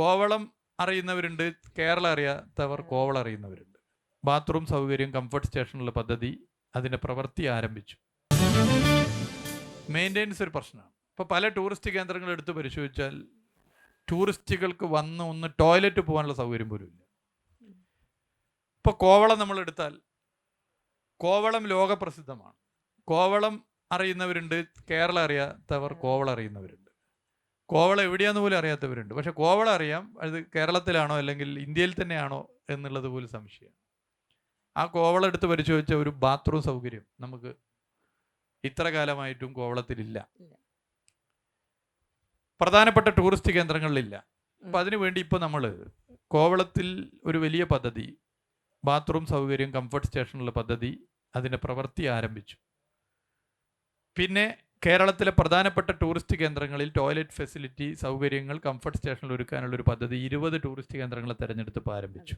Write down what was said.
കോവളം അറിയുന്നവരുണ്ട്, കേരളം അറിയാത്തവർ കോവളം അറിയുന്നവരുണ്ട്. ബാത്റൂം സൗകര്യം, കംഫർട്ട് സ്റ്റേഷനുള്ള പദ്ധതി, അതിൻ്റെ പ്രവൃത്തി ആരംഭിച്ചു. മെയിൻ്റെനൻസ് ഒരു പ്രശ്നമാണ്. ഇപ്പോൾ പല ടൂറിസ്റ്റ് കേന്ദ്രങ്ങൾ എടുത്ത് പരിശോധിച്ചാൽ ടൂറിസ്റ്റുകൾക്ക് വന്ന് ഒന്ന് ടോയ്ലറ്റ് പോകാനുള്ള സൗകര്യം പോലും ഇല്ല. ഇപ്പോൾ കോവളം നമ്മൾ എടുത്താൽ കോവളം ലോകപ്രസിദ്ധമാണ്. കോവളം അറിയുന്നവരുണ്ട്, കേരളം അറിയാത്തവർ കോവളം അറിയുന്നവരുണ്ട്. കോവളം എവിടെയാന്ന് പോലും അറിയാത്തവരുണ്ട്. പക്ഷെ കോവളം അറിയാം, അത് കേരളത്തിലാണോ അല്ലെങ്കിൽ ഇന്ത്യയിൽ തന്നെയാണോ എന്നുള്ളത് പോലും സംശയമാണ്. ആ കോവളം എടുത്ത് പരിശോധിച്ച ഒരു ബാത്റൂം സൗകര്യം നമുക്ക് ഇത്ര കാലമായിട്ടും കോവളത്തിലില്ല. പ്രധാനപ്പെട്ട ടൂറിസ്റ്റ് കേന്ദ്രങ്ങളിലില്ല. അപ്പം അതിനുവേണ്ടി ഇപ്പോൾ നമ്മൾ കോവളത്തിൽ ഒരു വലിയ പദ്ധതി, ബാത്റൂം സൗകര്യം, കംഫർട്ട് സ്റ്റേഷനുള്ള പദ്ധതി, അതിൻ്റെ പ്രവൃത്തി ആരംഭിച്ചു. പിന്നെ കേരളത്തിലെ പ്രധാനപ്പെട്ട ടൂറിസ്റ്റ് കേന്ദ്രങ്ങളിൽ ടോയ്ലറ്റ് ഫെസിലിറ്റി, സൗകര്യങ്ങൾ, കംഫർട്ട് സ്റ്റേഷനിൽ ഒരുക്കാനുള്ളൊരു പദ്ധതി 20 ടൂറിസ്റ്റ് കേന്ദ്രങ്ങളെ തിരഞ്ഞെടുത്ത് ആരംഭിച്ചു.